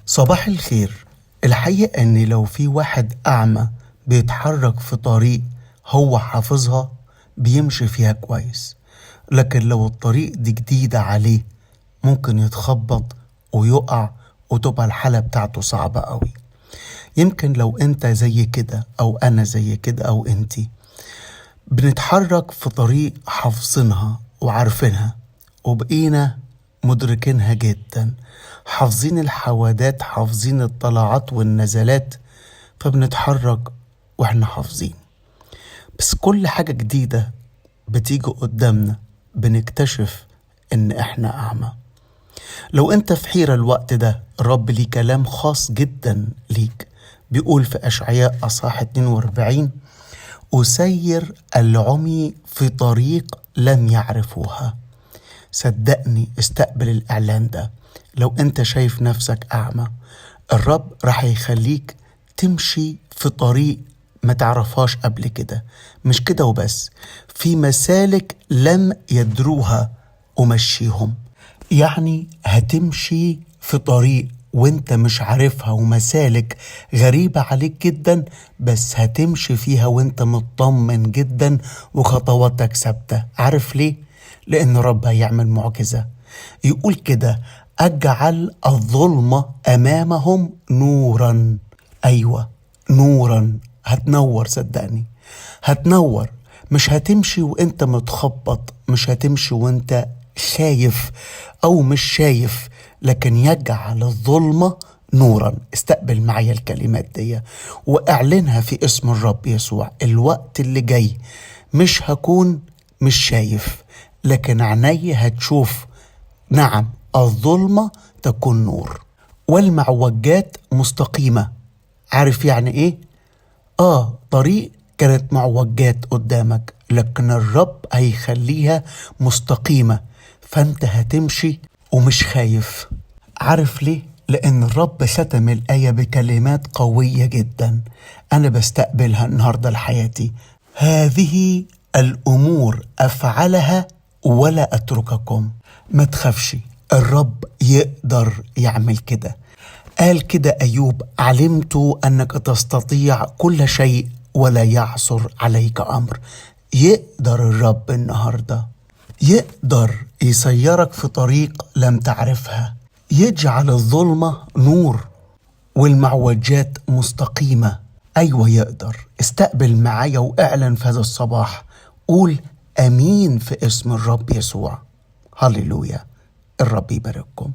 صباح الخير. الحقيقة ان لو في واحد اعمى بيتحرك في طريق هو حافظها بيمشي فيها كويس، لكن لو الطريق دي جديدة عليه ممكن يتخبط ويقع وتبقى الحالة بتاعته صعبة قوي. يمكن لو انت زي كده او انا زي كده او انتي بنتحرك في طريق حافظينها وعارفينها وبقينا مدركينها جدا، حافظين الحوادات، حافظين الطلعات والنزلات، فبنتحرك واحنا حافظين. بس كل حاجة جديدة بتيجي قدامنا بنكتشف ان احنا اعمى. لو انت في حيرة الوقت ده، الرب ليه كلام خاص جدا ليك. بيقول في أشعياء أصحاح 42: أسير العمي في طريق لم يعرفوها. صدقني، استقبل الإعلان ده. لو أنت شايف نفسك أعمى، الرب راح يخليك تمشي في طريق ما تعرفهاش قبل كده. مش كده وبس، في مسالك لم يدروها ومشيهم. يعني هتمشي في طريق وانت مش عارفها ومسالك غريبة عليك جدا، بس هتمشي فيها وانت مطمن جدا وخطواتك ثابتة. عارف ليه؟ لأن رب هيعمل معجزة. يقول كده: أجعل الظلمة أمامهم نورا. أيوة، نورا. هتنور، صدقني هتنور. مش هتمشي وانت متخبط، مش هتمشي وانت خايف أو مش شايف، لكن يجعل الظلمة نورا. استقبل معايا الكلمات دي واعلنها في اسم الرب يسوع. الوقت اللي جاي مش هكون مش شايف، لكن عيني هتشوف. نعم، الظلمة تكون نور والمعوجات مستقيمة. عارف يعني ايه؟ طريق كانت معوجات قدامك، لكن الرب هيخليها مستقيمة، فانت هتمشي ومش خايف. عارف ليه؟ لأن الرب ختم الآية بكلمات قوية جدا أنا بستقبلها النهاردة لحياتي. هذه الأمور أفعلها ولا أترككم. ما تخافش، الرب يقدر يعمل كده. قال كده أيوب: علمت أنك تستطيع كل شيء ولا يعثر عليك أمر. يقدر الرب النهاردة، يقدر يسيرك في طريق لم تعرفها، يجعل الظلمة نور والمعوجات مستقيمة. أيوة يقدر. استقبل معايا واعلن في هذا الصباح. قول أمين في اسم الرب يسوع. هللويا. الرب يبارككم.